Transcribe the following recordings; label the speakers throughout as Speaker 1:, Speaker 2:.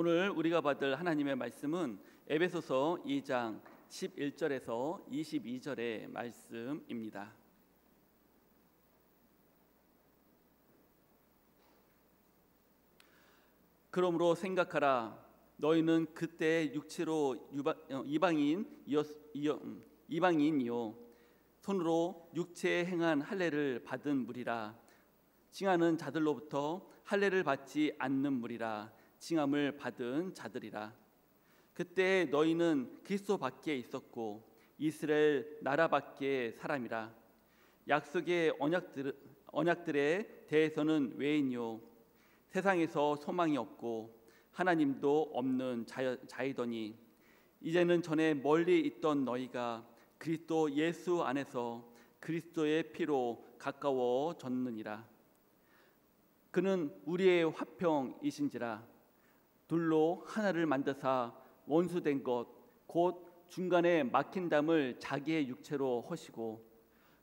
Speaker 1: 오늘 우리가 받을 하나님의 말씀은 에베소서 2장 11절에서 22절의 말씀입니다. 그러므로 생각하라. 너희는 그때 육체로 이방인이요 손으로 육체에 행한 할례를 받은 무리라. 징하는 자들로부터 할례를 받지 않는 무리라. 징함을 받은 자들이라. 그때 너희는 그리스도 밖에 있었고 이스라엘 나라 밖에 사람이라. 약속의 언약들에 대해서는 외인이요 세상에서 소망이 없고 하나님도 없는 자이더니 이제는 전에 멀리 있던 너희가 그리스도 예수 안에서 그리스도의 피로 가까워졌느니라. 그는 우리의 화평이신지라. 둘로 하나를 만드사 원수된 것 곧 중간에 막힌 담을 자기의 육체로 허시고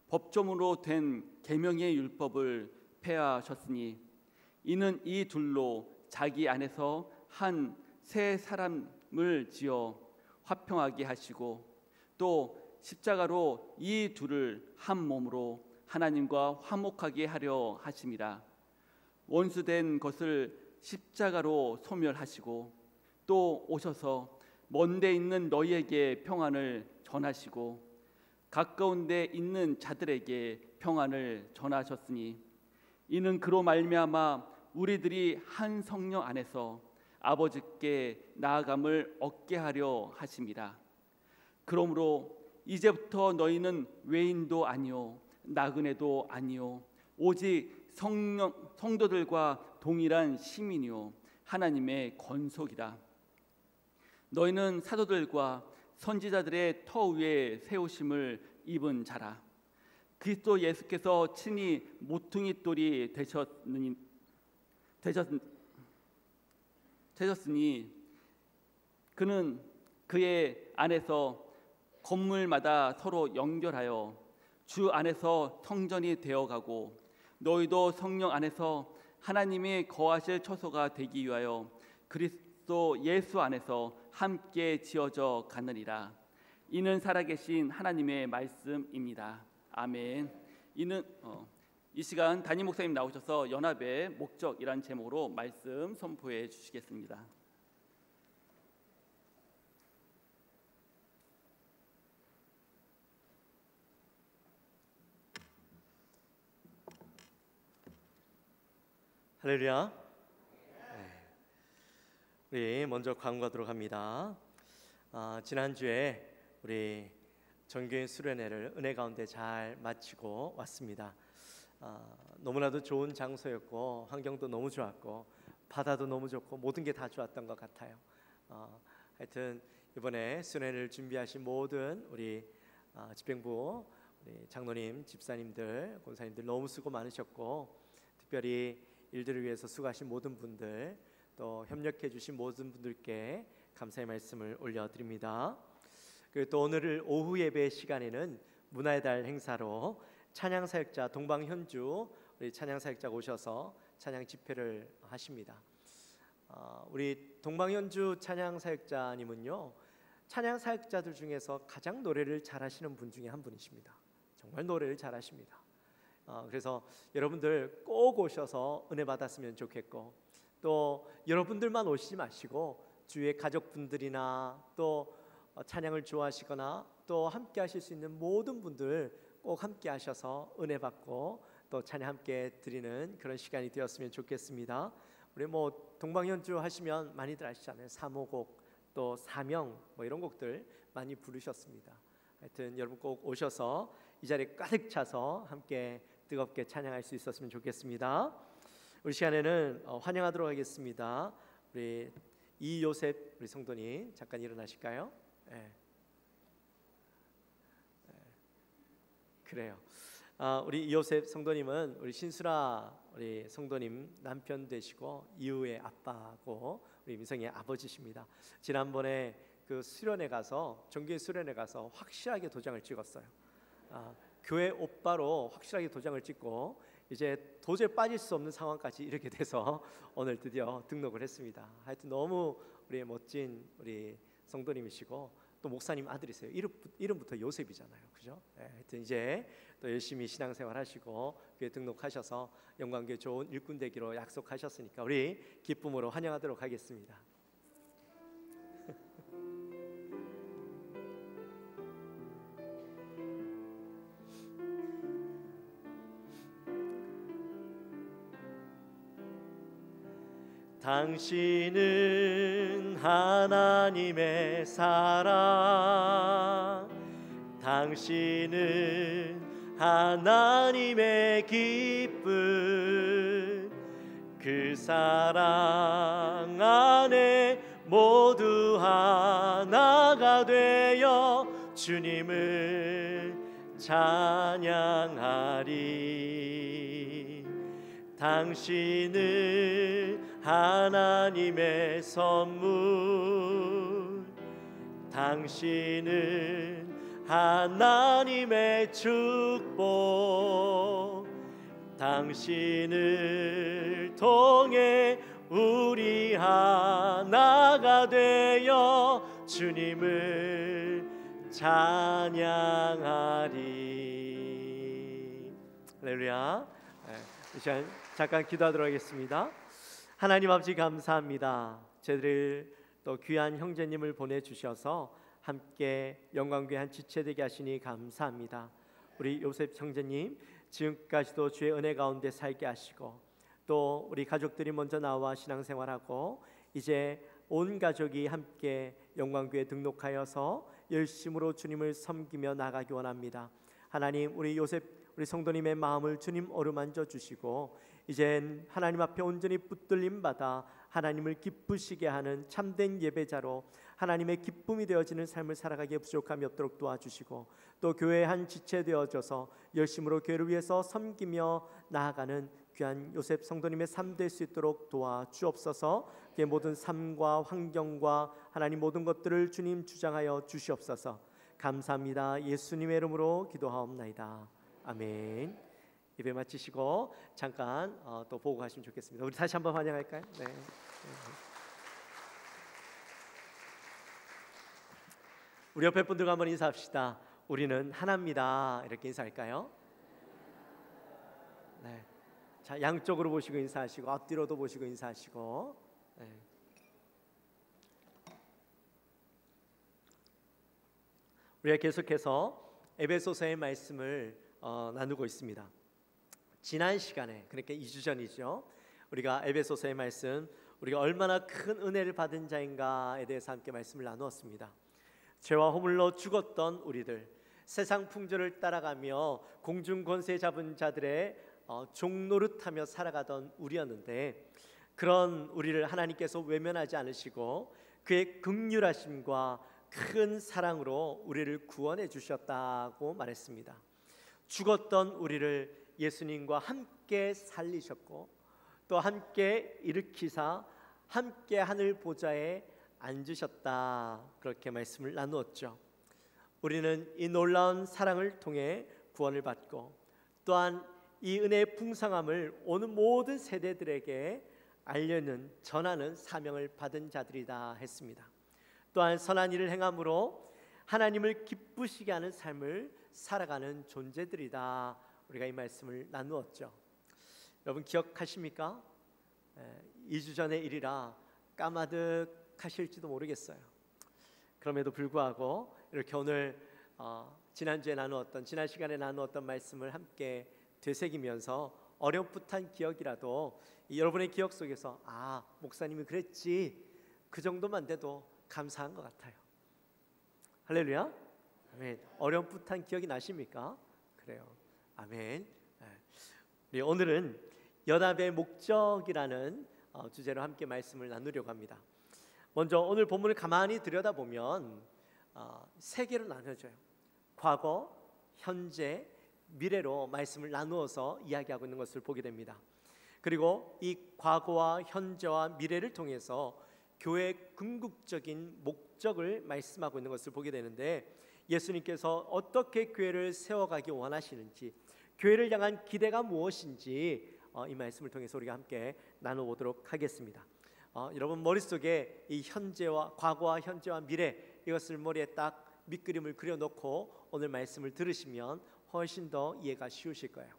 Speaker 1: 법조문으로 된 계명의 율법을 폐하셨으니 이는 이 둘로 자기 안에서 한 새 사람을 지어 화평하게 하시고 또 십자가로 이 둘을 한 몸으로 하나님과 화목하게 하려 하심이라. 원수된 것을 십자가로 소멸하시고 또 오셔서 먼데 있는 너희에게 평안을 전하시고 가까운 데 있는 자들에게 평안을 전하셨으니 이는 그로 말미암아 우리들이 한 성령 안에서 아버지께 나아감을 얻게 하려 하심이라. 그러므로 이제부터 너희는 외인도 아니요 나그네도 아니요 오직 성도들과 동일한 시민이요 하나님의 권속이라. 너희는 사도들과 선지자들의 터 위에 세우심을 입은 자라. 그리스도 예수께서 친히 모퉁이 돌이 되셨으니 그는 그의 안에서 건물마다 서로 연결하여 주 안에서 성전이 되어가고 너희도 성령 안에서 하나님이 거하실 처소가 되기 위하여 그리스도 예수 안에서 함께 지어져 가느니라. 이는 살아계신 하나님의 말씀입니다. 아멘. 이 시간 담임 목사님 나오셔서 연합의 목적이란 제목으로 말씀 선포해 주시겠습니다.
Speaker 2: 할렐루야. 우리 먼저 광고하도록 합니다. 지난주에 우리 전교인 수련회를 은혜 가운데 잘 마치고 왔습니다. 너무나도 좋은 장소였고 환경도 너무 좋았고 바다도 너무 좋고 모든 게 다 좋았던 것 같아요. 하여튼 이번에 수련회를 준비하신 모든 우리 집행부 우리 장로님, 집사님들, 권사님들 너무 수고 많으셨고 특별히 일들을 위해서 수고하신 모든 분들 또 협력해 주신 모든 분들께 감사의 말씀을 올려드립니다. 그리고 또 오늘 오후 예배 시간에는 문화의 달 행사로 찬양사역자 동방현주 우리 찬양사역자가 오셔서 찬양 집회를 하십니다. 우리 동방현주 찬양사역자님은요 찬양사역자들 중에서 가장 노래를 잘하시는 분 중에 한 분이십니다. 정말 노래를 잘하십니다. 그래서 여러분들 꼭 오셔서 은혜 받았으면 좋겠고 또 여러분들만 오시지 마시고 주위의 가족분들이나 또 찬양을 좋아하시거나 또 함께 하실 수 있는 모든 분들 꼭 함께 하셔서 은혜 받고 또 찬양 함께 드리는 그런 시간이 되었으면 좋겠습니다. 우리 동방현주 하시면 많이들 아시잖아요. 사모곡 또 사명 이런 곡들 많이 부르셨습니다. 하여튼 여러분 꼭 오셔서 이 자리에 가득 차서 함께 뜨겁게 찬양할 수 있었으면 좋겠습니다. 우리 시간에는 환영하도록 하겠습니다. 우리 이요셉 우리 성도님 잠깐 일어나실까요? 네. 그래요. 우리 이요셉 성도님은 우리 신수라 우리 성도님 남편 되시고 이후의 아빠고 우리 민성이의 아버지십니다. 지난번에 그 수련회 가서 정규회 수련회 가서 확실하게 도장을 찍었어요. 교회 오빠로 확실하게 도장을 찍고 이제 도저히 빠질 수 없는 상황까지 이렇게 돼서 오늘 드디어 등록을 했습니다. 하여튼 너무 우리의 멋진 우리 성도님이시고 또 목사님 아들이세요. 이름부터 요셉이잖아요, 그죠? 네, 하여튼 이제 또 열심히 신앙생활 하시고 교회 등록하셔서 영광교회 좋은 일꾼 되기로 약속하셨으니까 우리 기쁨으로 환영하도록 하겠습니다. 당신은 하나님의 사랑, 당신은 하나님의 기쁨, 그 사랑 안에 모두 하나가 되어 주님을 찬양하리. 당신은 하나님의 선물, 당신은 하나님의 축복, 당신을 통해 우리 하나가 되어 주님을 찬양하리. 할렐루야. 이 시간 잠깐 기도하도록 하겠습니다. 하나님 아버지 감사합니다. 저희들 또 귀한 형제님을 보내주셔서 함께 영광교회 한 지체되게 하시니 감사합니다. 우리 요셉 형제님 지금까지도 주의 은혜 가운데 살게 하시고 또 우리 가족들이 먼저 나와 신앙생활하고 이제 온 가족이 함께 영광교회에 등록하여서 열심으로 주님을 섬기며 나가기 원합니다. 하나님 우리 요셉 우리 성도님의 마음을 주님 어루만져 주시고 이젠 하나님 앞에 온전히 붙들림 받아 하나님을 기쁘시게 하는 참된 예배자로 하나님의 기쁨이 되어지는 삶을 살아가기에 부족함이 없도록 도와주시고 또 교회의 한 지체 되어져서 열심으로 교회를 위해서 섬기며 나아가는 귀한 요셉 성도님의 삶 될 수 있도록 도와주옵소서. 그의 모든 삶과 환경과 하나님 모든 것들을 주님 주장하여 주시옵소서. 감사합니다. 예수님의 이름으로 기도하옵나이다. 아멘. 예배 마치시고 잠깐 또 보고 가시면 좋겠습니다. 우리 다시 한번 환영할까요? 네. 우리 옆에 분들과 한번 인사합시다. 우리는 하나입니다. 이렇게 인사할까요? 네. 자, 양쪽으로 보시고 인사하시고 앞뒤로도 보시고 인사하시고. 네. 우리가 계속해서 에베소서의 말씀을 나누고 있습니다. 지난 시간에 그러니까 2주 전이죠. 우리가 에베소서의 말씀 우리가 얼마나 큰 은혜를 받은 자인가에 대해서 함께 말씀을 나누었습니다. 죄와 허물로 죽었던 우리들, 세상 풍조를 따라가며 공중 권세 잡은 자들의 종노릇하며 살아가던 우리였는데 그런 우리를 하나님께서 외면하지 않으시고 그의 긍휼하심과 큰 사랑으로 우리를 구원해 주셨다고 말했습니다. 죽었던 우리를 예수님과 함께 살리셨고 또 함께 일으키사 함께 하늘 보좌에 앉으셨다, 그렇게 말씀을 나누었죠. 우리는 이 놀라운 사랑을 통해 구원을 받고 또한 이 은혜의 풍성함을 오는 모든 세대들에게 알려는 전하는 사명을 받은 자들이다 했습니다. 또한 선한 일을 행함으로 하나님을 기쁘시게 하는 삶을 살아가는 존재들이다, 우리가 이 말씀을 나누었죠. 여러분 기억하십니까? 2주 전의 일이라 까마득하실지도 모르겠어요. 그럼에도 불구하고 이렇게 오늘 지난 시간에 나누었던 말씀을 함께 되새기면서 어렴풋한 기억이라도 여러분의 기억 속에서 목사님이 그랬지, 그 정도만 돼도 감사한 것 같아요. 할렐루야. 아멘. 어렴풋한 기억이 나십니까? 그래요. 아멘. 우리 오늘은 연합의 목적이라는 주제로 함께 말씀을 나누려고 합니다. 먼저 오늘 본문을 가만히 들여다보면 세 개로 나눠져요. 과거, 현재, 미래로 말씀을 나누어서 이야기하고 있는 것을 보게 됩니다. 그리고 이 과거와 현재와 미래를 통해서 교회의 궁극적인 목적을 말씀하고 있는 것을 보게 되는데, 예수님께서 어떻게 교회를 세워가기 원하시는지, 교회를 향한 기대가 무엇인지 이 말씀을 통해서 우리가 함께 나눠보도록 하겠습니다. 여러분 머릿속에 이 현재와 과거와 현재와 미래 이것을 머리에 딱 밑그림을 그려놓고 오늘 말씀을 들으시면 훨씬 더 이해가 쉬우실 거예요.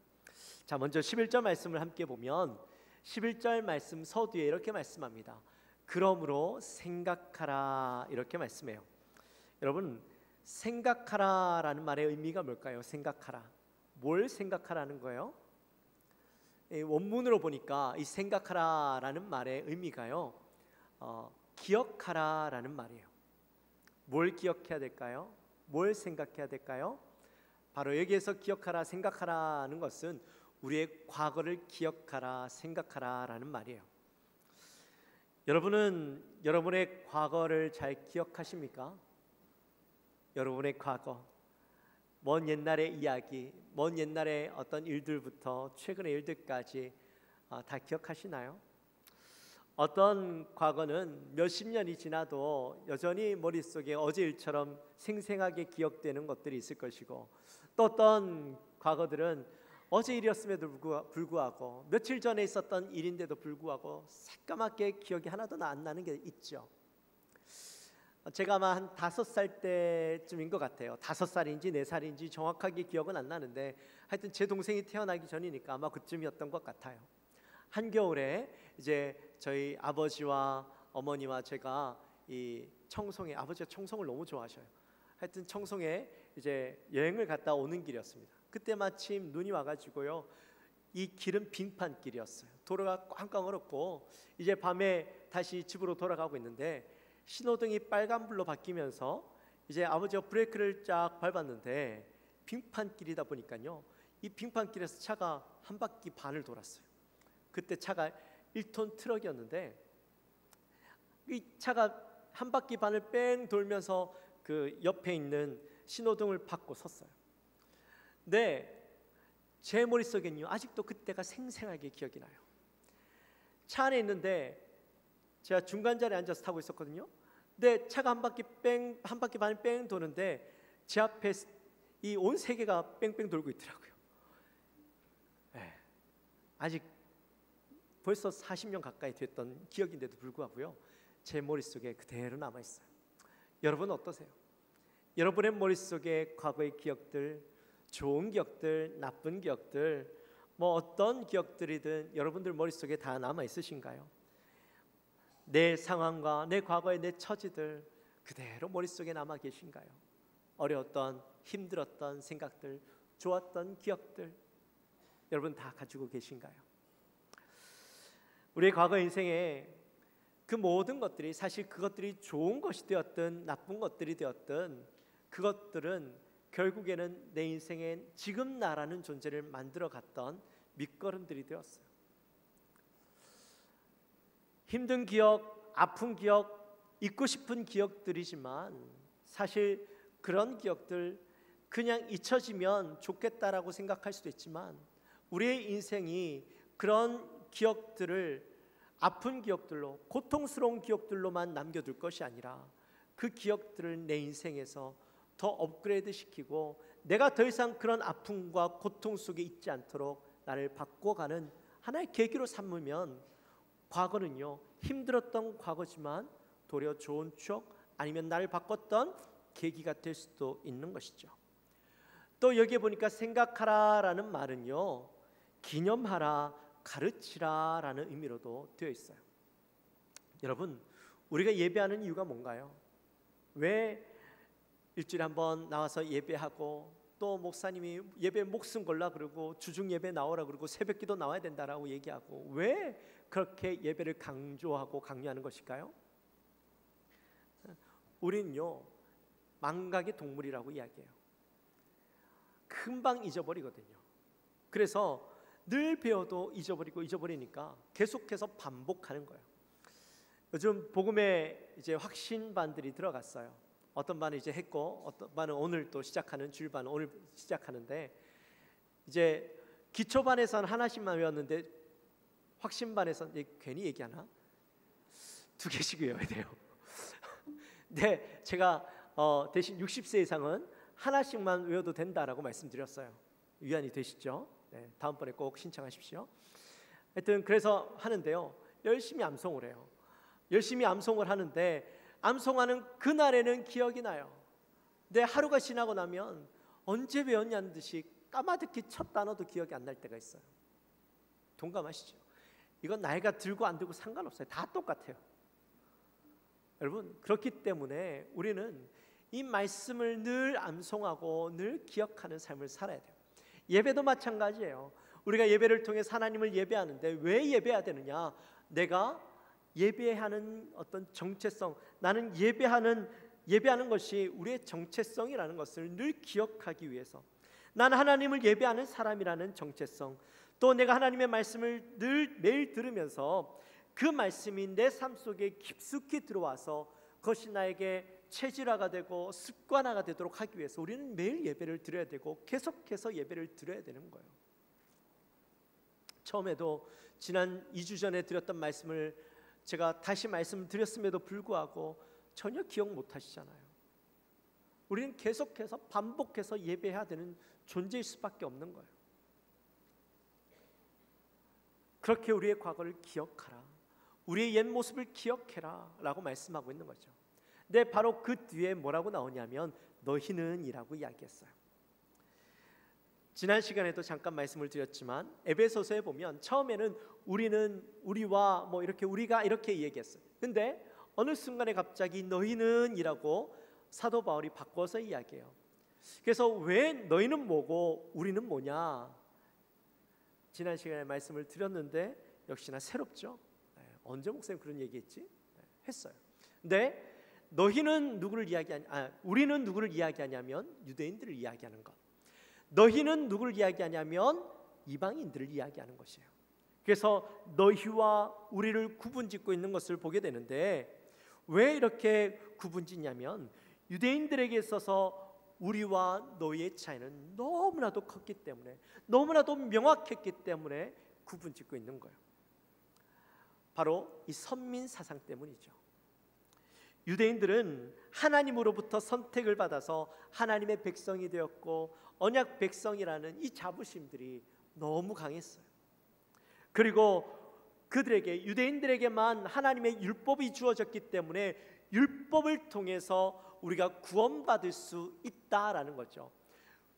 Speaker 2: 자, 먼저 11절 말씀을 함께 보면 11절 말씀 서두에 이렇게 말씀합니다. 그러므로 생각하라 이렇게 말씀해요. 여러분 생각하라라는 말의 의미가 뭘까요? 생각하라. 뭘 생각하라는 거예요? 원문으로 보니까 이 생각하라라는 말의 의미가요, 기억하라라는 말이에요. 뭘 기억해야 될까요? 뭘 생각해야 될까요? 바로 여기에서 기억하라, 생각하라는 것은 우리의 과거를 기억하라, 생각하라라는 말이에요. 여러분은 여러분의 과거를 잘 기억하십니까? 여러분의 과거, 먼 옛날의 이야기, 먼 옛날의 어떤 일들부터 최근의 일들까지 다 기억하시나요? 어떤 과거는 몇십 년이 지나도 여전히 머릿속에 어제 일처럼 생생하게 기억되는 것들이 있을 것이고, 또 어떤 과거들은 어제 일이었음에도 불구하고 며칠 전에 있었던 일인데도 불구하고 새까맣게 기억이 하나도 안 나는 게 있죠. 제가 아마 한 5살 때쯤인 것 같아요. 5살인지 4살인지 정확하게 기억은 안 나는데 하여튼 제 동생이 태어나기 전이니까 아마 그쯤이었던 것 같아요. 한겨울에 이제 저희 아버지와 어머니와 제가 이 청송에, 아버지가 청송을 너무 좋아하셔요. 하여튼 청송에 이제 여행을 갔다 오는 길이었습니다. 그때 마침 눈이 와가지고요, 이 길은 빙판길이었어요. 도로가 꽝꽝 얼었고 이제 밤에 다시 집으로 돌아가고 있는데 신호등이 빨간불로 바뀌면서 이제 아버지가 브레이크를 쫙 밟았는데 빙판길이다 보니까요, 이 빙판길에서 차가 한 바퀴 반을 돌았어요. 그때 차가 1톤 트럭이었는데 이 차가 한 바퀴 반을 뺑 돌면서 그 옆에 있는 신호등을 받고 섰어요. 근데 제 머릿속에는요, 아직도 그때가 생생하게 기억이 나요. 차 안에 있는데 제가 중간 자리에 앉아서 타고 있었거든요. 근데 차가 한 바퀴 반을 뺑 도는데 제 앞에 이 온 세계가 뺑뺑 돌고 있더라고요. 네. 아직 벌써 40년 가까이 됐던 기억인데도 불구하고요, 제 머릿속에 그대로 남아있어요. 여러분 어떠세요? 여러분의 머릿속에 과거의 기억들, 좋은 기억들, 나쁜 기억들, 뭐 어떤 기억들이든 여러분들 머릿속에 다 남아있으신가요? 내 상황과 내 과거의 내 처지들 그대로 머릿속에 남아 계신가요? 어려웠던, 힘들었던 생각들, 좋았던 기억들 여러분 다 가지고 계신가요? 우리의 과거 인생에 그 모든 것들이, 사실 그것들이 좋은 것이 되었든 나쁜 것들이 되었든 그것들은 결국에는 내 인생에 지금 나라는 존재를 만들어 갔던 밑거름들이 되었어요. 힘든 기억, 아픈 기억, 잊고 싶은 기억들이지만 사실 그런 기억들 그냥 잊혀지면 좋겠다라고 생각할 수도 있지만 우리의 인생이 그런 기억들을 아픈 기억들로, 고통스러운 기억들로만 남겨둘 것이 아니라 그 기억들을 내 인생에서 더 업그레이드 시키고 내가 더 이상 그런 아픔과 고통 속에 있지 않도록 나를 바꿔가는 하나의 계기로 삼으면 과거는요, 힘들었던 과거지만 도리어 좋은 추억 아니면 나를 바꿨던 계기가 될 수도 있는 것이죠. 또 여기에 보니까 생각하라라는 말은요, 기념하라, 가르치라 라는 의미로도 되어 있어요. 여러분, 우리가 예배하는 이유가 뭔가요? 왜 일주일에 한번 나와서 예배하고 또 목사님이 예배 목숨 걸라 그러고 주중 예배 나오라 그러고 새벽기도 나와야 된다라고 얘기하고 왜 그렇게 예배를 강조하고 강요하는 것일까요? 우리는요, 망각의 동물이라고 이야기해요. 금방 잊어버리거든요. 그래서 늘 배워도 잊어버리니까 계속해서 반복하는 거예요. 요즘 복음에 이제 확신반들이 들어갔어요. 어떤 반은 이제 했고 어떤 반은 오늘 또 시작하는, 주일반은 오늘 시작하는데, 이제 기초반에서는 하나씩만 외웠는데 확신반에서는 괜히 얘기하나? 2개씩 외워야 돼요. 네, 제가 대신 60세 이상은 하나씩만 외워도 된다라고 말씀드렸어요. 위안이 되시죠? 네, 다음번에 꼭 신청하십시오. 하여튼 그래서 하는데요, 열심히 암송을 해요. 열심히 암송을 하는데 암송하는 그날에는 기억이 나요. 내 하루가 지나고 나면 언제 배웠냐는 듯이 까마득히 첫 단어도 기억이 안 날 때가 있어요. 동감하시죠? 이건 나이가 들고 안 들고 상관없어요. 다 똑같아요. 여러분, 그렇기 때문에 우리는 이 말씀을 늘 암송하고 늘 기억하는 삶을 살아야 돼요. 예배도 마찬가지예요. 우리가 예배를 통해서 하나님을 예배하는데 왜 예배해야 되느냐? 내가 예배하는 어떤 정체성, 나는 예배하는 것이 우리의 정체성이라는 것을 늘 기억하기 위해서, 나는 하나님을 예배하는 사람이라는 정체성, 또 내가 하나님의 말씀을 늘 매일 들으면서 그 말씀이 내 삶 속에 깊숙이 들어와서 그것이 나에게 체질화가 되고 습관화가 되도록 하기 위해서 우리는 매일 예배를 드려야 되고 계속해서 예배를 드려야 되는 거예요. 처음에도 지난 2주 전에 드렸던 말씀을 제가 다시 말씀드렸음에도 불구하고 전혀 기억 못 하시잖아요. 우리는 계속해서 반복해서 예배해야 되는 존재일 수밖에 없는 거예요. 그렇게 우리의 과거를 기억하라, 우리의 옛 모습을 기억해라 라고 말씀하고 있는 거죠. 근데 바로 그 뒤에 뭐라고 나오냐면 너희는 이라고 이야기했어요. 지난 시간에도 잠깐 말씀을 드렸지만 에베소서에 보면 처음에는 우리와 뭐 이렇게 우리가 이렇게 얘기했어요. 근데 어느 순간에 갑자기 너희는 이라고 사도 바울이 바꿔서 이야기해요. 그래서 왜 너희는 뭐고 우리는 뭐냐? 지난 시간에 말씀을 드렸는데 역시나 새롭죠. 언제 목사님 그런 얘기했지? 했어요. 근데 너희는 누구를 우리는 누구를 이야기하냐면 유대인들을 이야기하는 것. 너희는 누구를 이야기하냐면 이방인들을 이야기하는 것이에요. 그래서 너희와 우리를 구분짓고 있는 것을 보게 되는데 왜 이렇게 구분짓냐면 유대인들에게 있어서 우리와 너희의 차이는 너무나도 컸기 때문에, 너무나도 명확했기 때문에 구분짓고 있는 거예요. 바로 이 선민 사상 때문이죠. 유대인들은 하나님으로부터 선택을 받아서 하나님의 백성이 되었고 언약 백성이라는 이 자부심들이 너무 강했어요. 그리고 그들에게, 유대인들에게만 하나님의 율법이 주어졌기 때문에 율법을 통해서 우리가 구원받을 수 있다라는 거죠.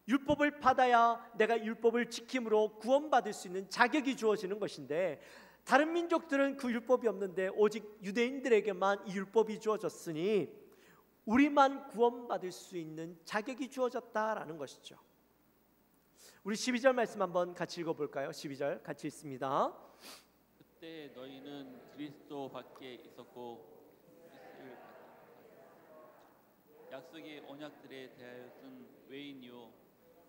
Speaker 2: 율법을 받아야 내가 율법을 지킴으로 구원받을 수 있는 자격이 주어지는 것인데, 다른 민족들은 그 율법이 없는데 오직 유대인들에게만 이 율법이 주어졌으니 우리만 구원받을 수 있는 자격이 주어졌다라는 것이죠. 우리 12절 말씀 한번 같이 읽어볼까요? 12절 같이 읽습니다.
Speaker 1: 그때 너희는 그리스도 밖에 있었고 약속의 언약들에 대하여 쓴 외인이요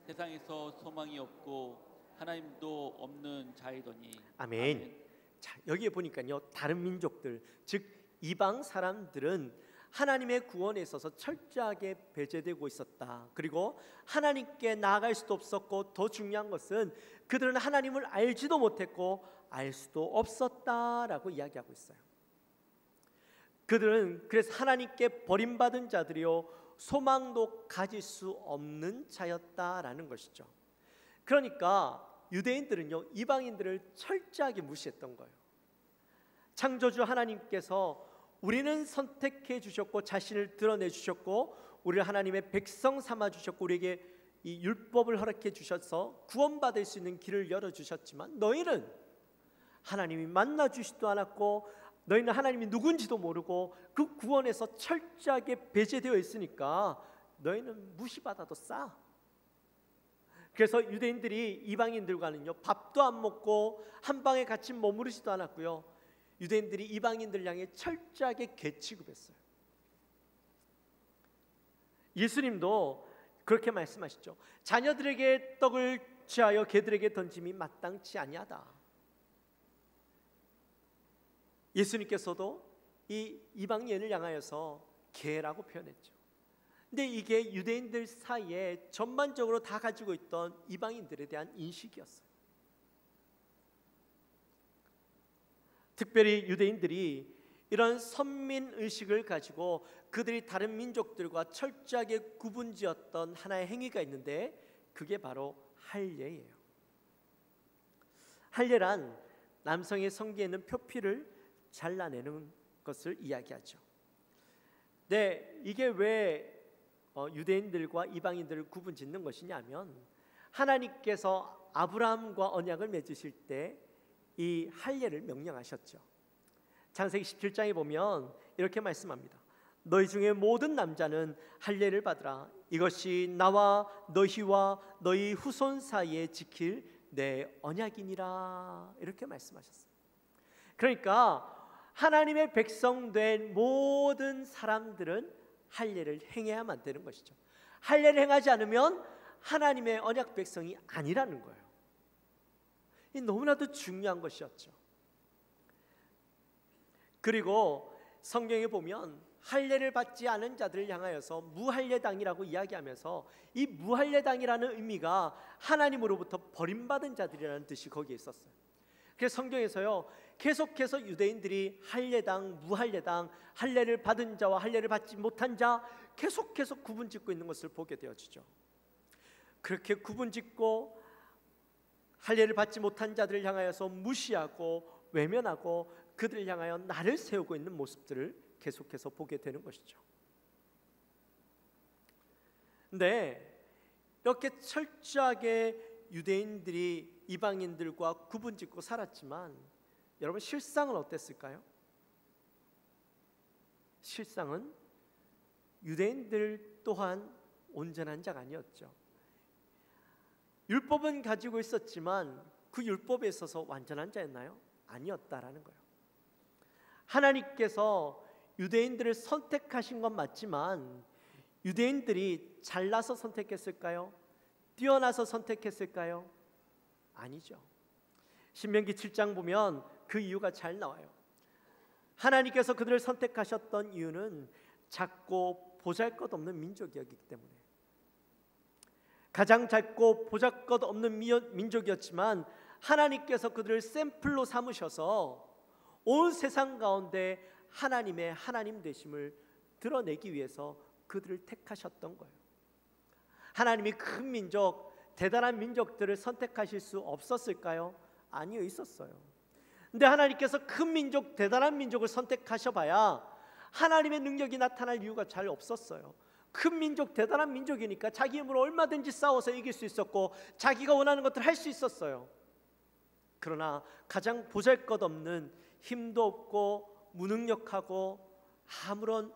Speaker 1: 세상에서 소망이 없고 하나님도 없는 자이더니.
Speaker 2: 아멘. 자, 여기에 보니까요, 다른 민족들, 즉 이방 사람들은 하나님의 구원에 있어서 철저하게 배제되고 있었다. 그리고 하나님께 나아갈 수도 없었고, 더 중요한 것은 그들은 하나님을 알지도 못했고 알 수도 없었다라고 이야기하고 있어요. 그들은 그래서 하나님께 버림받은 자들이요 소망도 가질 수 없는 자였다라는 것이죠. 그러니까 유대인들은요 이방인들을 철저하게 무시했던 거예요. 창조주 하나님께서 우리는 선택해 주셨고 자신을 드러내 주셨고 우리를 하나님의 백성 삼아 주셨고 우리에게 이 율법을 허락해 주셔서 구원받을 수 있는 길을 열어 주셨지만 너희는 하나님이 만나 주시지도 않았고 너희는 하나님이 누군지도 모르고 그 구원에서 철저하게 배제되어 있으니까 너희는 무시받아도 싸. 그래서 유대인들이 이방인들과는요 밥도 안 먹고 한 방에 같이 머무르지도 않았고요. 유대인들이 이방인들 향해 철저하게 개취급했어요. 예수님도 그렇게 말씀하시죠. 자녀들에게 떡을 취하여 개들에게 던짐이 마땅치 아니하다. 예수님께서도 이 이방인을 향하여서 개라고 표현했죠. 근데 이게 유대인들 사이에 전반적으로 다 가지고 있던 이방인들에 대한 인식이었어요. 특별히 유대인들이 이런 선민의식을 가지고 그들이 다른 민족들과 철저하게 구분지었던 하나의 행위가 있는데 그게 바로 할례예요. 할례란 남성의 성기에 있는 표피를 잘라내는 것을 이야기하죠. 네, 이게 왜 유대인들과 이방인들을 구분짓는 것이냐면 하나님께서 아브라함과 언약을 맺으실 때 이 할례를 명령하셨죠. 창세기 17장에 보면 이렇게 말씀합니다. 너희 중에 모든 남자는 할례를 받으라. 이것이 나와 너희와 너희 후손 사이에 지킬 내 언약이니라. 이렇게 말씀하셨어요. 그러니까 하나님의 백성된 모든 사람들은 할례를 행해야만 되는 것이죠. 할례를 행하지 않으면 하나님의 언약 백성이 아니라는 거예요. 이 너무나도 중요한 것이었죠. 그리고 성경에 보면 할례를 받지 않은 자들을 향하여서 무할례당이라고 이야기하면서 이 무할례당이라는 의미가 하나님으로부터 버림받은 자들이라는 뜻이 거기에 있었어요. 그래서 성경에서요 계속해서 유대인들이 할례당, 무할례당, 할례를 받은 자와 할례를 받지 못한 자 계속해서 구분짓고 있는 것을 보게 되어지죠. 그렇게 구분짓고 할례를 받지 못한 자들을 향하여서 무시하고 외면하고 그들을 향하여 나를 세우고 있는 모습들을 계속해서 보게 되는 것이죠. 근데 이렇게 철저하게 유대인들이 이방인들과 구분짓고 살았지만 여러분 실상은 어땠을까요? 실상은 유대인들 또한 온전한 자가 아니었죠. 율법은 가지고 있었지만 그 율법에 있어서 완전한 자였나요? 아니었다라는 거예요. 하나님께서 유대인들을 선택하신 건 맞지만 유대인들이 잘나서 선택했을까요? 뛰어나서 선택했을까요? 아니죠. 신명기 7장 보면 그 이유가 잘 나와요. 하나님께서 그들을 선택하셨던 이유는 작고 보잘것없는 민족이었기 때문에, 가장 작고 보잘것없는 민족이었지만 하나님께서 그들을 샘플로 삼으셔서 온 세상 가운데 하나님의 하나님 되심을 드러내기 위해서 그들을 택하셨던 거예요. 하나님이 큰 민족, 대단한 민족들을 선택하실 수 없었을까요? 아니요, 있었어요. 근데 하나님께서 큰 민족, 대단한 민족을 선택하셔봐야 하나님의 능력이 나타날 이유가 잘 없었어요. 큰 민족, 대단한 민족이니까 자기 힘으로 얼마든지 싸워서 이길 수 있었고 자기가 원하는 것들을 할 수 있었어요. 그러나 가장 보잘것없는, 힘도 없고 무능력하고 아무런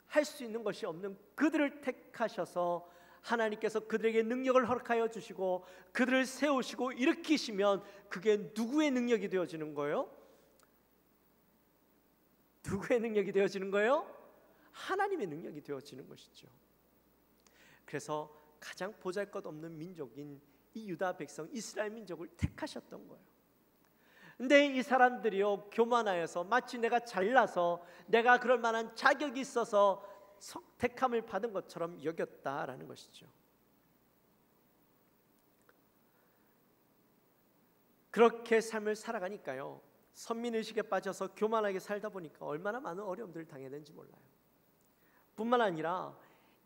Speaker 2: 할 수 있는 것이 없는 그들을 택하셔서 하나님께서 그들에게 능력을 허락하여 주시고 그들을 세우시고 일으키시면 그게 누구의 능력이 되어지는 거예요? 누구의 능력이 되어지는 거예요? 하나님의 능력이 되어지는 것이죠. 그래서 가장 보잘것없는 민족인 이 유다 백성 이스라엘 민족을 택하셨던 거예요. 근데 이 사람들이요 교만하여서 마치 내가 잘나서 내가 그럴 만한 자격이 있어서 택함을 받은 것처럼 여겼다라는 것이죠. 그렇게 삶을 살아가니까요 선민의식에 빠져서 교만하게 살다 보니까 얼마나 많은 어려움들을 당했는지 몰라요. 뿐만 아니라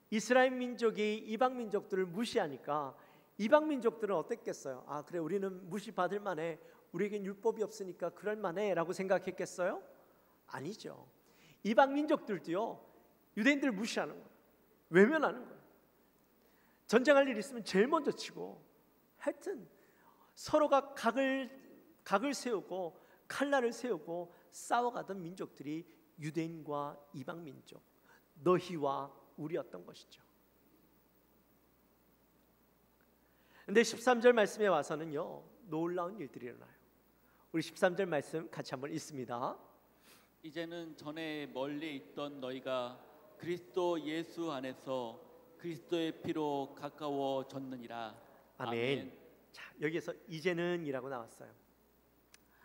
Speaker 2: 이스라엘 민족이 이방 민족들을 무시하니까 이방 민족들은 어땠겠어요? 아 그래 우리는 무시받을 만해, 우리에겐 율법이 없으니까 그럴 만해 라고 생각했겠어요? 아니죠. 이방 민족들도요 유대인들을 무시하는 거예요. 외면하는 거예요. 전쟁할 일 있으면 제일 먼저 치고, 하여튼 서로가 각을 세우고 칼날을 세우고 싸워가던 민족들이 유대인과 이방 민족, 너희와 우리였던 것이죠. 근데 13절 말씀에 와서는요 놀라운 일들이 일어나요. 우리 13절 말씀 같이 한번 읽습니다.
Speaker 1: 이제는 전에 멀리 있던 너희가 그리스도 예수 안에서 그리스도의 피로 가까워졌느니라.
Speaker 2: 아멘. 자, 여기에서 이제는이라고 나왔어요.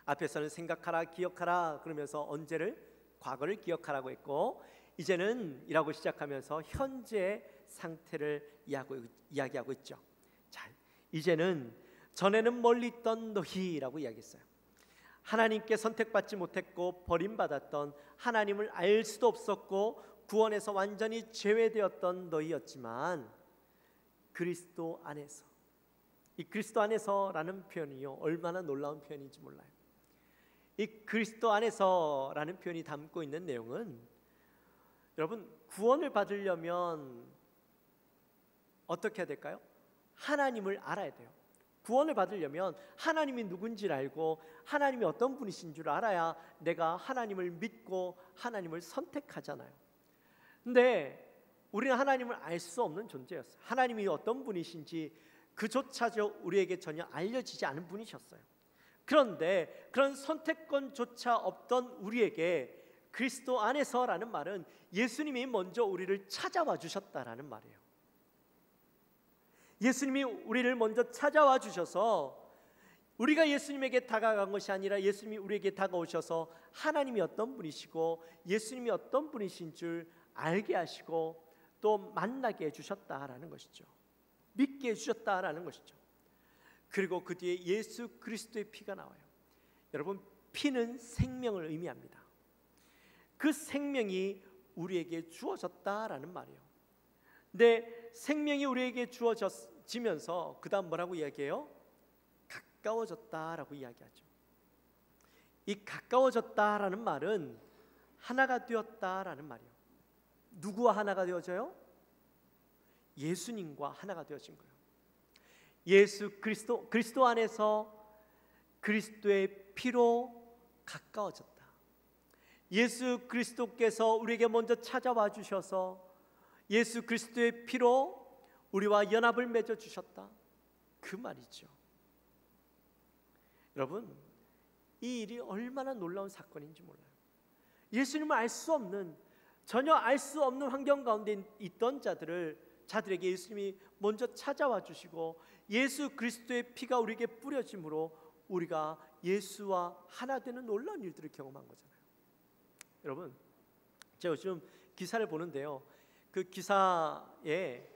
Speaker 2: 앞에서는 생각하라, 기억하라 그러면서 언제를, 과거를 기억하라고 했고, 이제는이라고 시작하면서 현재 상태를 이야기하고 있죠. 자, 이제는 전에는 멀리 있던 너희라고 이야기했어요. 하나님께 선택받지 못했고 버림받았던, 하나님을 알 수도 없었고 구원에서 완전히 제외되었던 너희였지만 그리스도 안에서, 이 그리스도 안에서라는 표현이요 얼마나 놀라운 표현인지 몰라요. 이 그리스도 안에서라는 표현이 담고 있는 내용은 여러분 구원을 받으려면 어떻게 해야 될까요? 하나님을 알아야 돼요. 구원을 받으려면 하나님이 누군지를 알고 하나님이 어떤 분이신 줄 알아야 내가 하나님을 믿고 하나님을 선택하잖아요. 근데 우리는 하나님을 알 수 없는 존재였어요. 하나님이 어떤 분이신지 그조차도 우리에게 전혀 알려지지 않은 분이셨어요. 그런데 그런 선택권조차 없던 우리에게 그리스도 안에서라는 말은 예수님이 먼저 우리를 찾아와 주셨다라는 말이에요. 예수님이 우리를 먼저 찾아와 주셔서 우리가 예수님에게 다가간 것이 아니라 예수님이 우리에게 다가오셔서 하나님이 어떤 분이시고 예수님이 어떤 분이신 줄 알게 하시고 또 만나게 해주셨다라는 것이죠. 믿게 해주셨다라는 것이죠. 그리고 그 뒤에 예수 그리스도의 피가 나와요. 여러분 피는 생명을 의미합니다. 그 생명이 우리에게 주어졌다라는 말이에요. 근데 생명이 우리에게 주어지면서 그 다음 뭐라고 이야기해요? 가까워졌다라고 이야기하죠. 이 가까워졌다라는 말은 하나가 되었다라는 말이에요. 누구와 하나가 되어져요? 예수님과 하나가 되어진 거예요. 예수 그리스도 안에서 그리스도의 피로 가까워졌다. 예수 그리스도께서 우리에게 먼저 찾아와 주셔서 예수 그리스도의 피로 우리와 연합을 맺어 주셨다. 그 말이죠. 여러분, 이 일이 얼마나 놀라운 사건인지 몰라요. 예수님을 알 수 없는, 전혀 알 수 없는 환경 가운데 있던 자들에게 예수님이 먼저 찾아와 주시고 예수 그리스도의 피가 우리에게 뿌려짐으로 우리가 예수와 하나 되는 놀라운 일들을 경험한 거잖아요. 여러분, 제가 요즘 기사를 보는데요, 그 기사에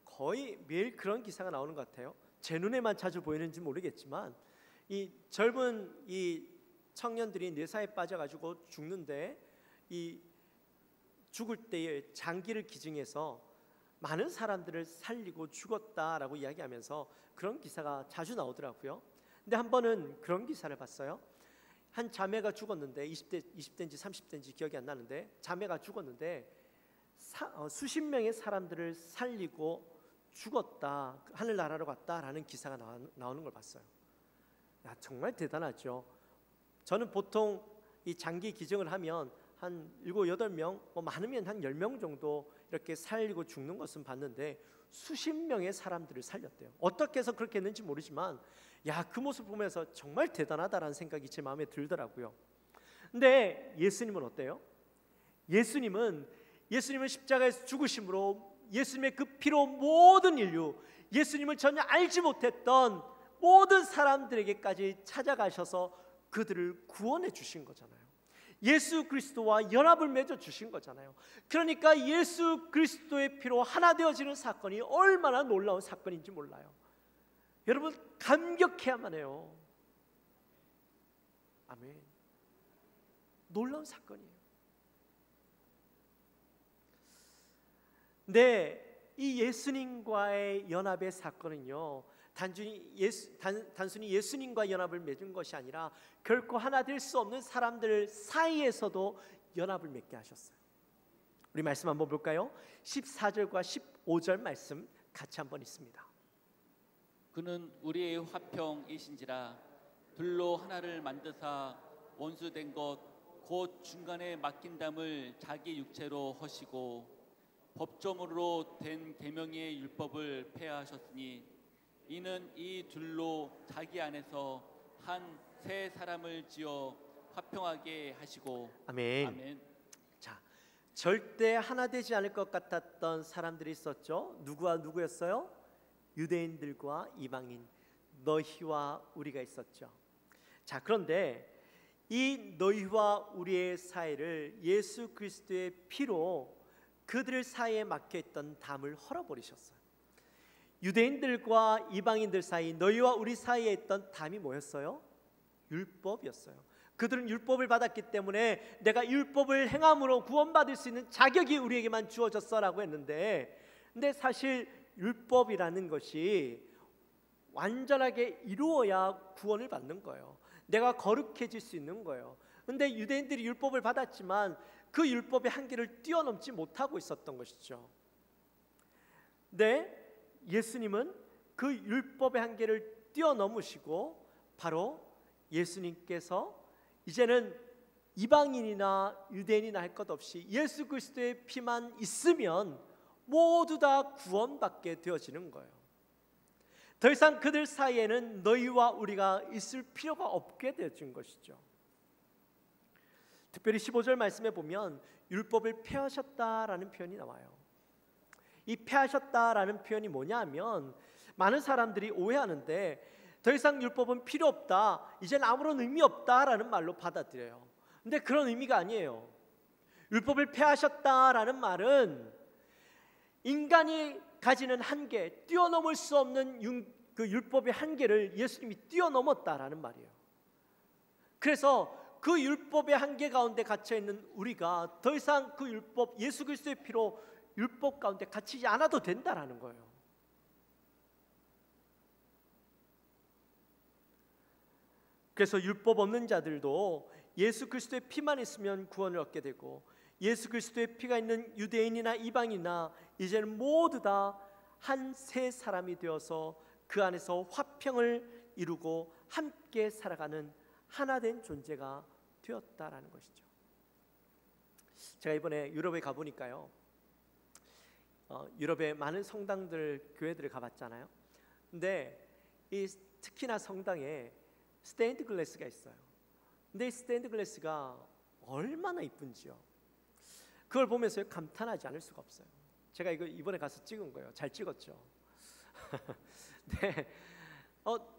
Speaker 2: 거의 매일 그런 기사가 나오는 것 같아요. 제 눈에만 자주 보이는지 모르겠지만 이 젊은 이 청년들이 뇌사에 빠져가지고 죽는데 이 죽을 때에 장기를 기증해서 많은 사람들을 살리고 죽었다라고 이야기하면서 그런 기사가 자주 나오더라고요. 근데 한 번은 그런 기사를 봤어요. 한 자매가 죽었는데 20대인지 30대인지 기억이 안 나는데 자매가 죽었는데 수십 명의 사람들을 살리고 죽었다, 하늘나라로 갔다라는 기사가 나오는 걸 봤어요. 야, 정말 대단하죠. 저는 보통 이 장기 기증을 하면 한 7, 8명, 뭐 많으면 한 10명 정도 이렇게 살리고 죽는 것은 봤는데 수십 명의 사람들을 살렸대요. 어떻게 해서 그렇게 했는지 모르지만 야, 그 모습 보면서 정말 대단하다라는 생각이 제 마음에 들더라고요. 근데 예수님은 어때요? 예수님은 십자가에서 죽으심으로 예수님의 그 피로 모든 인류, 예수님을 전혀 알지 못했던 모든 사람들에게까지 찾아가셔서 그들을 구원해 주신 거잖아요. 예수 그리스도와 연합을 맺어 주신 거잖아요. 그러니까 예수 그리스도의 피로 하나 되어지는 사건이 얼마나 놀라운 사건인지 몰라요. 여러분, 감격해야만 해요. 아멘. 놀라운 사건이에요. 근데 이 예수님과의 연합의 사건은요, 단순히 예수님과 연합을 맺은 것이 아니라 결코 하나 될 수 없는 사람들 사이에서도 연합을 맺게 하셨어요. 우리 말씀 한번 볼까요? 14절과 15절 말씀 같이 한번 읽습니다.
Speaker 1: 그는 우리의 화평이신지라 둘로 하나를 만드사 원수된 것 곧 중간에 맡긴 담을 자기 육체로 허시고 법조문으로 된 계명의 율법을 폐하하셨으니 이는 이 둘로 자기 안에서 한 새 사람을 지어 화평하게 하시고.
Speaker 2: 아멘.
Speaker 1: 아멘.
Speaker 2: 자, 절대 하나 되지 않을 것 같았던 사람들이 있었죠. 누구와 누구였어요? 유대인들과 이방인, 너희와 우리가 있었죠. 자, 그런데 이 너희와 우리의 사이를 예수 그리스도의 피로 그들 사이에 막혀있던 담을 헐어버리셨어요. 유대인들과 이방인들 사이, 너희와 우리 사이에 있던 담이 뭐였어요? 율법이었어요. 그들은 율법을 받았기 때문에 내가 율법을 행함으로 구원받을 수 있는 자격이 우리에게만 주어졌어라고 했는데, 근데 사실 율법이라는 것이 완전하게 이루어야 구원을 받는 거예요. 내가 거룩해질 수 있는 거예요. 근데 유대인들이 율법을 받았지만 그 율법의 한계를 뛰어넘지 못하고 있었던 것이죠. 네, 예수님은 그 율법의 한계를 뛰어넘으시고 바로 예수님께서 이제는 이방인이나 유대인이나 할 것 없이 예수 그리스도의 피만 있으면 모두 다 구원받게 되어지는 거예요. 더 이상 그들 사이에는 너희와 우리가 있을 필요가 없게 되어진 것이죠. 특별히 15절 말씀에 보면 율법을 폐하셨다라는 표현이 나와요. 이 폐하셨다라는 표현이 뭐냐 하면 많은 사람들이 오해하는데 더 이상 율법은 필요 없다, 이제는 아무런 의미 없다라는 말로 받아들여요. 근데 그런 의미가 아니에요. 율법을 폐하셨다라는 말은 인간이 가지는 한계, 뛰어넘을 수 없는 그 율법의 한계를 예수님이 뛰어넘었다라는 말이에요. 그래서 그 율법의 한계 가운데 갇혀 있는 우리가 더 이상 그 율법, 예수 그리스도의 피로 율법 가운데 갇히지 않아도 된다라는 거예요. 그래서 율법 없는 자들도 예수 그리스도의 피만 있으면 구원을 얻게 되고, 예수 그리스도의 피가 있는 유대인이나 이방인이나 이제는 모두 다 한 새 사람이 되어서 그 안에서 화평을 이루고 함께 살아가는 하나된 존재가 되었다라는 것이죠. 제가 이번에 유럽에 가보니까요, 유럽의 많은 성당들, 교회들을 가봤잖아요. 근데 이 특히나 성당에 스테인드 글래스가 있어요. 근데 이 스테인드 글래스가 얼마나 이쁜지요. 그걸 보면서 감탄하지 않을 수가 없어요. 제가 이거 이번에 가서 찍은 거예요. 잘 찍었죠. 네,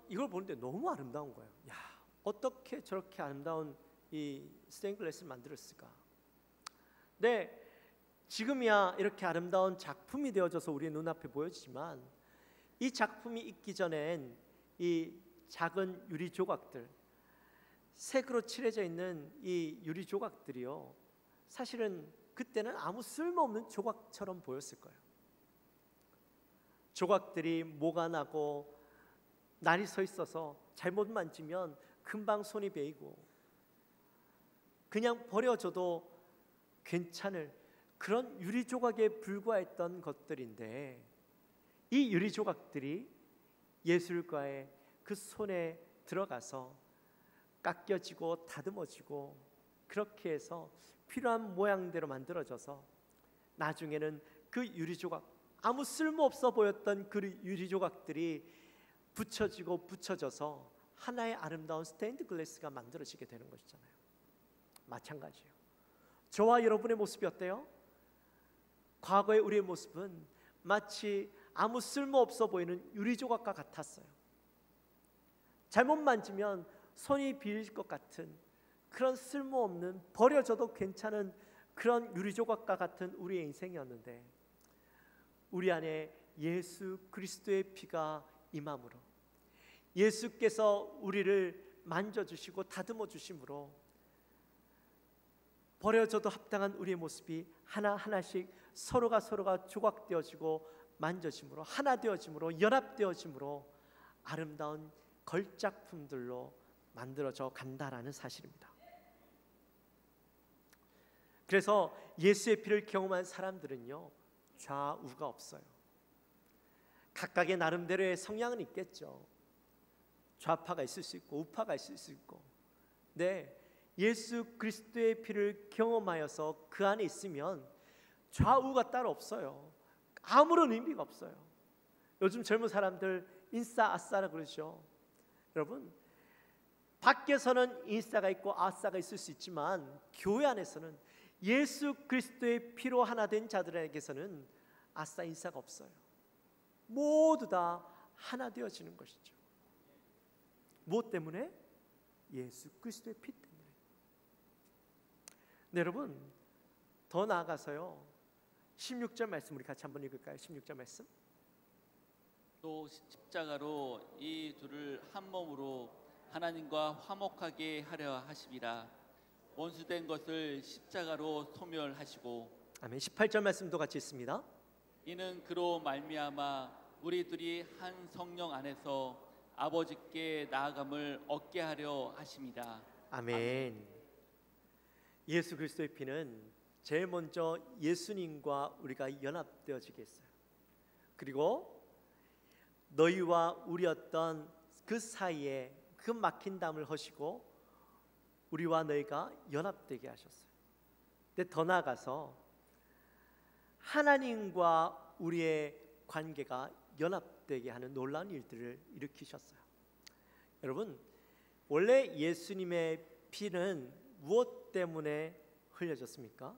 Speaker 2: 이걸 보는데 너무 아름다운 거예요. 야, 어떻게 저렇게 아름다운 이 스테인드 글래스를 만들었을까? 네, 지금이야 이렇게 아름다운 작품이 되어져서 우리의 눈앞에 보여지지만 이 작품이 있기 전엔 이 작은 유리 조각들, 색으로 칠해져 있는 이 유리 조각들이요, 사실은 그때는 아무 쓸모없는 조각처럼 보였을 거예요. 조각들이 모가 나고 날이 서 있어서 잘못 만지면 금방 손이 베이고 그냥 버려져도 괜찮을 그런 유리 조각에 불과했던 것들인데, 이 유리 조각들이 예술가의 그 손에 들어가서 깎여지고 다듬어지고 그렇게 해서 필요한 모양대로 만들어져서 나중에는 그 유리 조각, 아무 쓸모없어 보였던 그 유리 조각들이 붙여지고 붙여져서 하나의 아름다운 스테인드 글래스가 만들어지게 되는 것이잖아요. 마찬가지예요. 저와 여러분의 모습이 어때요? 과거의 우리의 모습은 마치 아무 쓸모없어 보이는 유리 조각과 같았어요. 잘못 만지면 손이 비릴 것 같은 그런 쓸모없는, 버려져도 괜찮은 그런 유리 조각과 같은 우리의 인생이었는데, 우리 안에 예수 그리스도의 피가 임함으로, 예수께서 우리를 만져주시고 다듬어 주심으로 버려져도 합당한 우리의 모습이 하나하나씩 서로가 조각되어지고 만져짐으로, 하나 되어짐으로, 연합되어짐으로 아름다운 걸작품들로 만들어져 간다라는 사실입니다. 그래서 예수의 피를 경험한 사람들은요, 좌우가 없어요. 각각의 나름대로의 성향은 있겠죠. 좌파가 있을 수 있고 우파가 있을 수 있고, 네, 예수 그리스도의 피를 경험하여서 그 안에 있으면 좌우가 따로 없어요. 아무런 의미가 없어요. 요즘 젊은 사람들 인싸 아싸라 그러죠. 여러분, 밖에서는 인싸가 있고 아싸가 있을 수 있지만 교회 안에서는 예수 그리스도의 피로 하나 된 자들에게서는 아싸 인싸가 없어요. 모두 다 하나 되어지는 것이죠. 무엇 때문에? 예수 그리스도의 피 때문에. 네, 여러분, 더 나아가서요, 16절 말씀 우리 같이 한번 읽을까요? 16절 말씀.
Speaker 1: 또 십자가로 이 둘을 한 몸으로 하나님과 화목하게 하려 하심이라. 원수된 것을 십자가로 소멸하시고.
Speaker 2: 아멘. 18절 말씀도 같이 있습니다.
Speaker 1: 이는 그로 말미암아 우리들이 한 성령 안에서 아버지께 나아감을 얻게 하려 하십니다.
Speaker 2: 아멘. 예수 그리스도의 피는 제일 먼저 예수님과 우리가 연합되어지게 했어요. 그리고 너희와 우리였던 그 사이에 그 막힌 담을 허시고 우리와 너희가 연합되게 하셨어요. 근데 더 나아가서 하나님과 우리의 관계가 연합되게 하는 놀라운 일들을 일으키셨어요. 여러분, 원래 예수님의 피는 무엇 때문에 흘려졌습니까?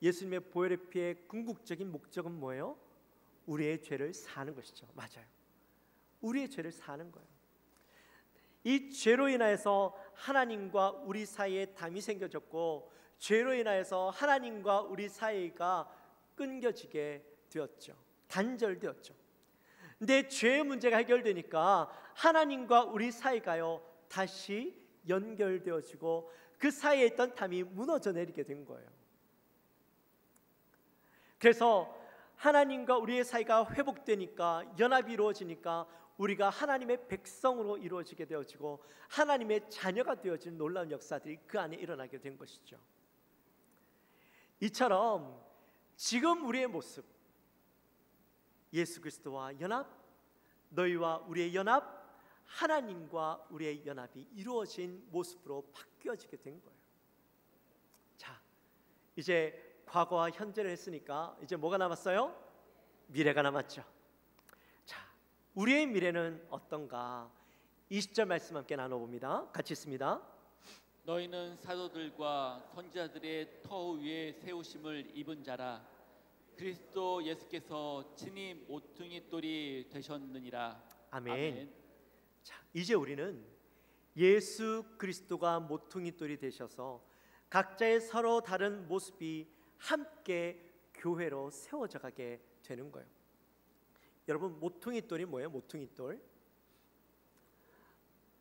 Speaker 2: 예수님의 보혈의 피의 궁극적인 목적은 뭐예요? 우리의 죄를 사는 것이죠. 맞아요. 우리의 죄를 사는 거예요. 이 죄로 인하여서 하나님과 우리 사이에 담이 생겨졌고, 죄로 인하여서 하나님과 우리 사이가 끊겨지게 되었죠. 단절되었죠. 근데 죄의 문제가 해결되니까 하나님과 우리 사이가요 다시 연결되어지고 그 사이에 있던 담이 무너져 내리게 된 거예요. 그래서 하나님과 우리의 사이가 회복되니까, 연합이 이루어지니까 우리가 하나님의 백성으로 이루어지게 되어지고 하나님의 자녀가 되어진 놀라운 역사들이 그 안에 일어나게 된 것이죠. 이처럼 지금 우리의 모습, 예수 그리스도와 연합, 너희와 우리의 연합, 하나님과 우리의 연합이 이루어진 모습으로 바뀌어지게 된 거예요. 자, 이제 과거와 현재를 했으니까 이제 뭐가 남았어요? 미래가 남았죠. 자, 우리의 미래는 어떤가? 20절 말씀 함께 나눠봅니다. 같이 있습니다.
Speaker 1: 너희는 사도들과 선지자들의 터 위에 세우심을 입은 자라. 그리스도 예수께서 친히 모퉁이 돌이 되셨느니라.
Speaker 2: 아멘. 자, 이제 우리는 예수 그리스도가 모퉁이 돌이 되셔서 각자의 서로 다른 모습이 함께 교회로 세워져 가게 되는 거예요. 여러분, 모퉁이 돌이 뭐예요? 모퉁이 돌.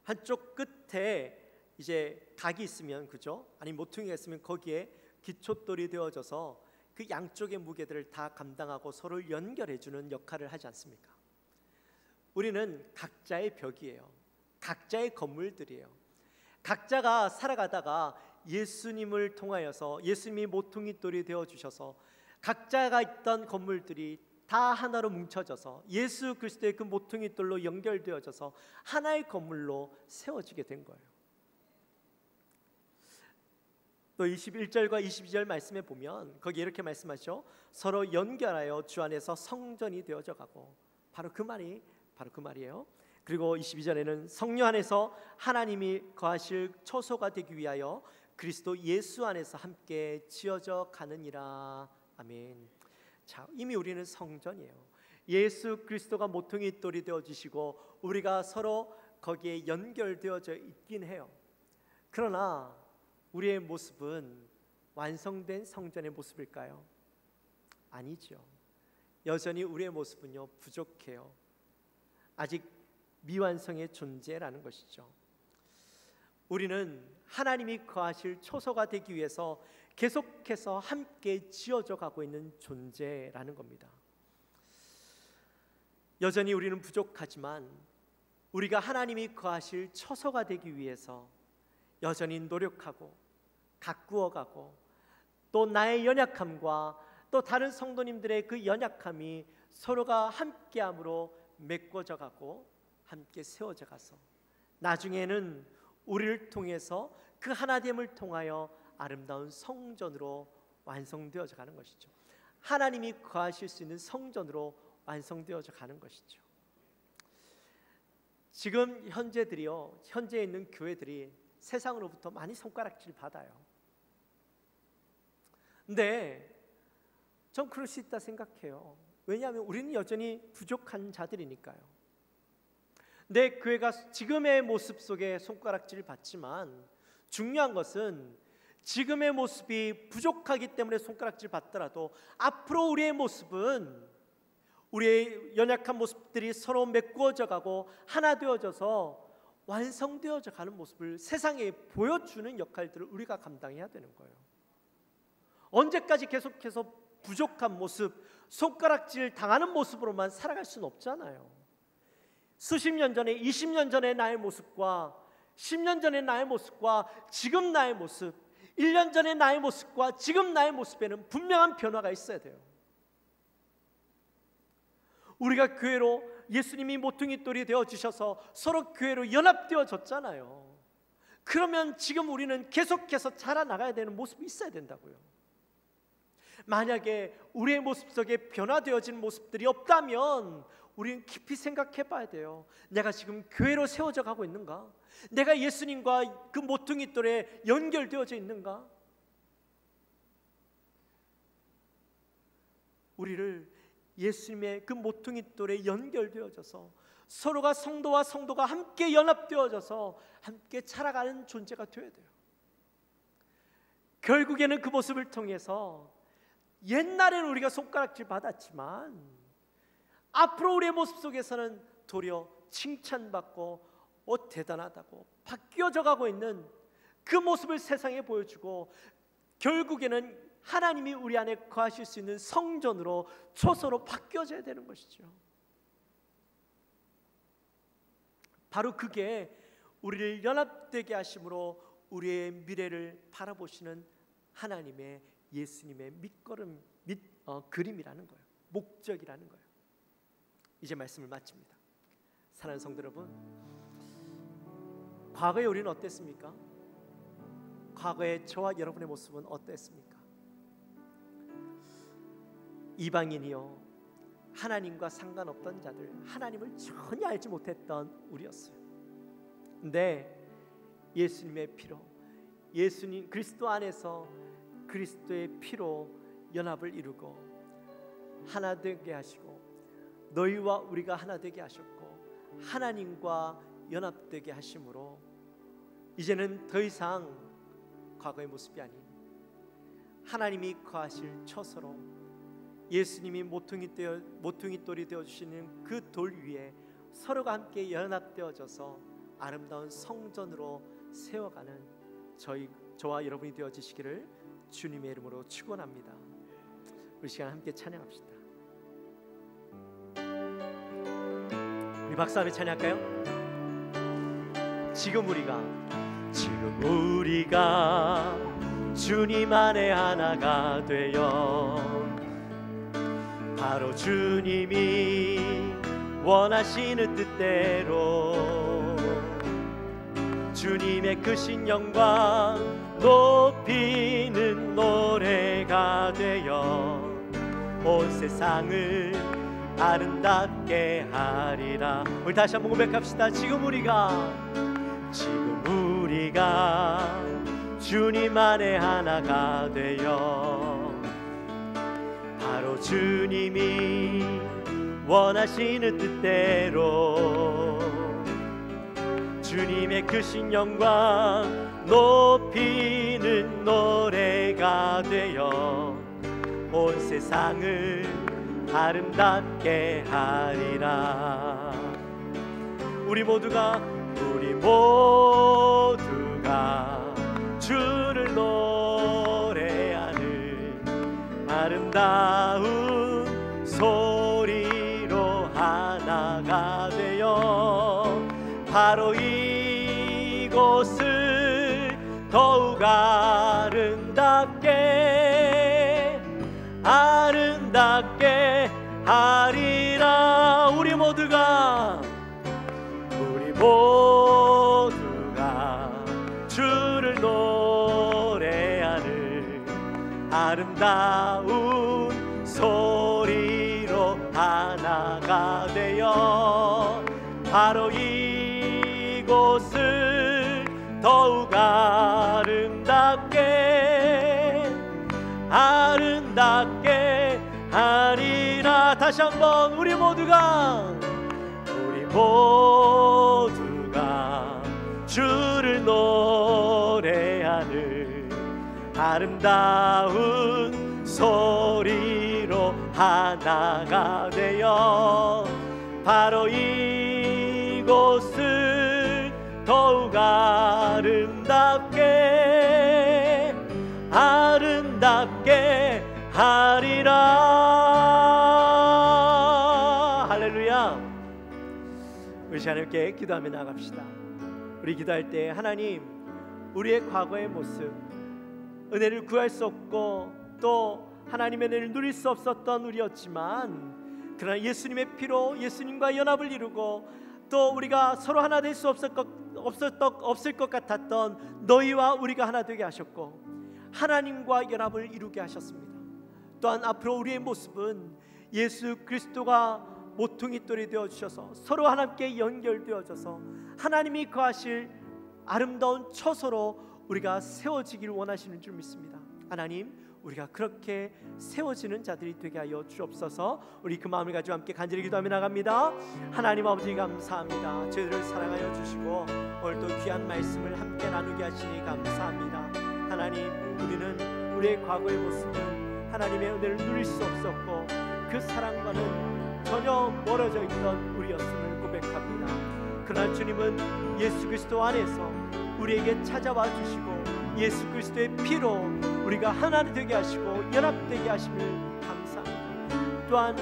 Speaker 2: 한쪽 끝에 이제 각이 있으면, 그죠? 아니 모퉁이가 있으면 거기에 기초돌이 되어져서 그 양쪽의 무게들을 다 감당하고 서로를 연결해 주는 역할을 하지 않습니까? 우리는 각자의 벽이에요. 각자의 건물들이에요. 각자가 살아가다가 예수님을 통하여서 예수님이 모퉁이돌이 되어 주셔서 각자가 있던 건물들이 다 하나로 뭉쳐져서 예수 그리스도의 그 모퉁이돌로 연결되어져서 하나의 건물로 세워지게 된 거예요. 또 21절과 22절 말씀에 보면 거기 이렇게 말씀하죠. 서로 연결하여 주 안에서 성전이 되어져 가고, 바로 그 말이에요. 그리고 22절에는 성령 안에서 하나님이 거하실 초소가 되기 위하여 그리스도 예수 안에서 함께 지어져 가느니라. 아멘. 자, 이미 우리는 성전이에요. 예수 그리스도가 모퉁이 돌이 되어 주시고 우리가 서로 거기에 연결되어져 있긴 해요. 그러나 우리의 모습은 완성된 성전의 모습일까요? 아니죠. 여전히 우리의 모습은요 부족해요. 아직 미완성의 존재라는 것이죠. 우리는 하나님이 거하실 초소가 되기 위해서 계속해서 함께 지어져 가고 있는 존재라는 겁니다. 여전히 우리는 부족하지만 우리가 하나님이 거하실 초소가 되기 위해서 여전히 노력하고 가꾸어가고, 또 나의 연약함과 또 다른 성도님들의 그 연약함이 서로가 함께함으로 메꿔져 가고 함께 세워져 가서 나중에는 우리를 통해서 그 하나됨을 통하여 아름다운 성전으로 완성되어져 가는 것이죠. 하나님이 거하실 수 있는 성전으로 완성되어져 가는 것이죠. 지금 현재에 있는 교회들이 세상으로부터 많이 손가락질 받아요. 근데 전 그럴 수 있다 생각해요. 왜냐하면 우리는 여전히 부족한 자들이니까요. 내 교회가 지금의 모습 속에 손가락질을 받지만 중요한 것은 지금의 모습이 부족하기 때문에 손가락질 받더라도 앞으로 우리의 모습은, 우리의 연약한 모습들이 서로 메꾸어져 가고 하나 되어져서 완성되어져 가는 모습을 세상에 보여주는 역할들을 우리가 감당해야 되는 거예요. 언제까지 계속해서 부족한 모습, 손가락질 당하는 모습으로만 살아갈 수는 없잖아요. 수십 년 전에, 20년 전의 나의 모습과 10년 전의 나의 모습과 지금 나의 모습, 1년 전의 나의 모습과 지금 나의 모습에는 분명한 변화가 있어야 돼요. 우리가 교회로, 예수님이 모퉁이 돌이 되어주셔서 서로 교회로 연합되어졌잖아요. 그러면 지금 우리는 계속해서 자라나가야 되는 모습이 있어야 된다고요. 만약에 우리의 모습 속에 변화되어진 모습들이 없다면 우리는 깊이 생각해 봐야 돼요. 내가 지금 교회로 세워져 가고 있는가? 내가 예수님과 그 모퉁이 돌에 연결되어져 있는가? 우리를 예수님의 그 모퉁이 돌에 연결되어져서 서로가 성도와 성도가 함께 연합되어져서 함께 자라가는 존재가 되어야 돼요. 결국에는 그 모습을 통해서 옛날에는 우리가 손가락질 받았지만 앞으로 우리의 모습 속에서는 도리어 칭찬받고 대단하다고 바뀌어져 가고 있는 그 모습을 세상에 보여주고, 결국에는 하나님이 우리 안에 거하실 수 있는 성전으로, 초소로 바뀌어져야 되는 것이죠. 바로 그게 우리를 연합되게 하심으로 우리의 미래를 바라보시는 하나님의, 예수님의 그림이라는 거예요. 목적이라는 거예요. 이제 말씀을 마칩니다. 사랑하는 성도 여러분, 과거의 우리는 어땠습니까? 과거의 저와 여러분의 모습은 어땠습니까? 이방인이요, 하나님과 상관없던 자들, 하나님을 전혀 알지 못했던 우리였어요. 근데 예수님의 피로, 예수님 그리스도 안에서 그리스도의 피로 연합을 이루고 하나 되게 하시고, 너희와 우리가 하나 되게 하셨고 하나님과 연합되게 하심으로 이제는 더 이상 과거의 모습이 아닌 하나님이 거하실 처소로, 예수님이 모퉁이 돌이 되어주시는 그 돌 위에 서로가 함께 연합되어져서 아름다운 성전으로 세워가는 저와 여러분이 되어지시기를 주님의 이름으로 축원합니다. 우리 시간 함께 찬양합시다. 우리 박수 한번 찬양할까요? 지금 우리가 주님 안에 하나가 되어 바로 주님이 원하시는 뜻대로 주님의 크신 영광 높이는 노래가 되어 온 세상을 아름답게 하리라. 우리 다시 한번 고백합시다. 지금 우리가 주님 안에 하나가 되어 바로 주님이 원하시는 뜻대로 주님의 크신 영광 높이는 노래가 되어 온 세상을 아름답게 하리라. 우리 모두가 주를 노래하는 아름다운 소리로 하나가 되어 바로 이곳을 더욱 아름답게 하리라. 우리 모두가 주를 노래하는 아름다운 소리로 하나가 되어 바로 이곳을 더욱 아름답게 하리라. 다시 한번 우리 모두가 주를 노래하는 아름다운 소리로 하나가 되어 바로 이곳을 더욱 아름답게 하리라. 할렐루야. 우리 시간에 함께 기도하며 나갑시다. 우리 기도할 때 하나님, 우리의 과거의 모습, 은혜를 구할 수 없고 또 하나님의 은혜를 누릴 수 없었던 우리였지만, 그러나 예수님의 피로 예수님과 연합을 이루고 또 우리가 서로 하나 될 수 없을 것 같았던 너희와 우리가 하나 되게 하셨고 하나님과 연합을 이루게 하셨습니다. 또한 앞으로 우리의 모습은 예수 그리스도가 모퉁이돌이 되어주셔서 서로 하나님께 연결되어져서 하나님이 거하실 아름다운 처소로 우리가 세워지길 원하시는 줄 믿습니다. 하나님, 우리가 그렇게 세워지는 자들이 되게 하여 주옵소서. 우리 그 마음을 가지고 함께 간절히 기도하며 나갑니다. 하나님 아버지 감사합니다. 저희들을 사랑하여 주시고 오늘도 귀한 말씀을 함께 나누게 하시니 감사합니다. 하나님, 우리는 우리의 과거의 모습은 하나님의 은혜를 누릴 수 없었고 그 사랑과는 전혀 멀어져 있던 우리였음을 고백합니다. 그러나 주님은 예수 그리스도 안에서 우리에게 찾아와 주시고 예수 그리스도의 피로 우리가 하나 되게 하시고 연합되게 하심을 감사합니다. 또한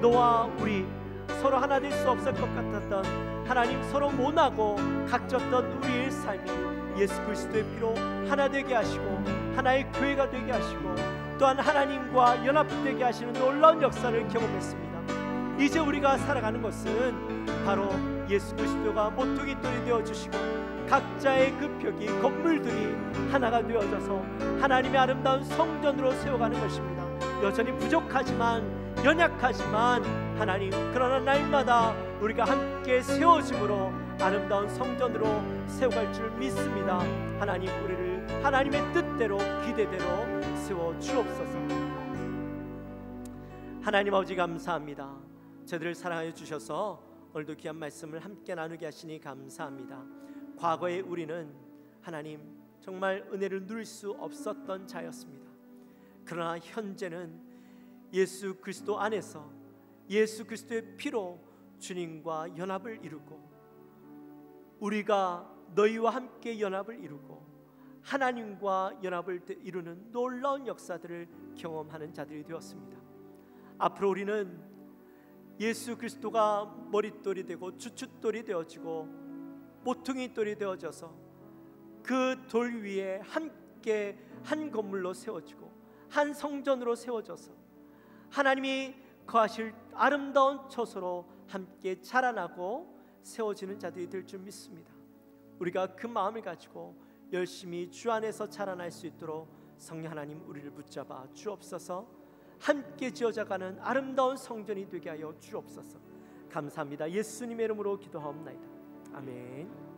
Speaker 2: 너와 우리 서로 하나 될 수 없을 것 같았던, 하나님 서로 모나고 각졌던 우리의 삶이 예수 그리스도의 피로 하나 되게 하시고 하나의 교회가 되게 하시고 또한 하나님과 연합되게 하시는 놀라운 역사를 경험했습니다. 이제 우리가 살아가는 것은 바로 예수 그리스도가 모퉁이돌이 되어주시고 각자의 그 벽이 건물들이 하나가 되어져서 하나님의 아름다운 성전으로 세워가는 것입니다. 여전히 부족하지만 연약하지만 하나님, 그러나 날마다 우리가 함께 세워짐으로 아름다운 성전으로 세워갈 줄 믿습니다. 하나님, 우리를 하나님의 뜻대로 기대대로 세워 주옵소서. 하나님 아버지 감사합니다. 저희들을 사랑하여 주셔서 오늘도 귀한 말씀을 함께 나누게 하시니 감사합니다. 과거에 우리는 하나님 정말 은혜를 누릴 수 없었던 자였습니다. 그러나 현재는 예수 그리스도 안에서 예수 그리스도의 피로 주님과 연합을 이루고 우리가 너희와 함께 연합을 이루고 하나님과 연합을 이루는 놀라운 역사들을 경험하는 자들이 되었습니다. 앞으로 우리는 예수 그리스도가 머릿돌이 되고 주춧돌이 되어지고 모퉁이돌이 되어져서 그 돌 위에 함께 한 건물로 세워지고 한 성전으로 세워져서 하나님이 거하실 아름다운 처소로 함께 자라나고 세워지는 자들이 될 줄 믿습니다. 우리가 그 마음을 가지고 열심히 주 안에서 자라날 수 있도록 성령 하나님 우리를 붙잡아 주옵소서. 함께 지어져가는 아름다운 성전이 되게 하여 주옵소서. 감사합니다. 예수님의 이름으로 기도하옵나이다. 아멘.